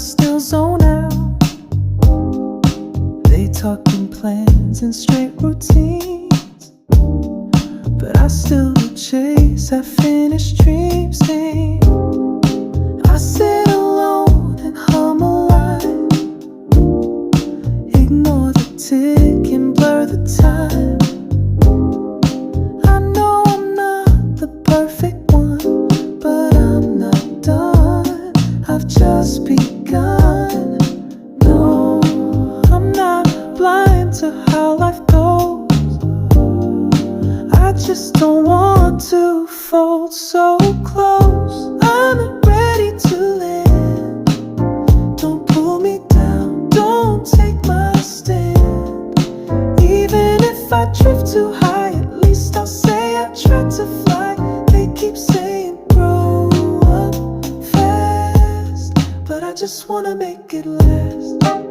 still zone out. They talking plans and straight routines, but I still do chase that finished dreams thing. I sit alone and hum a line, ignore the tick and blur the time. I know I'm not the perfect one, but I'm not done, I've just begun. No, I'm not blind to how life goes, I just don't want to fold so close. I'm not ready to land, don't pull me down, don't take my stand. Even if I drift too high, at least I'll say I tried to fly. They keep saying grow up fast, but I just wanna make it last.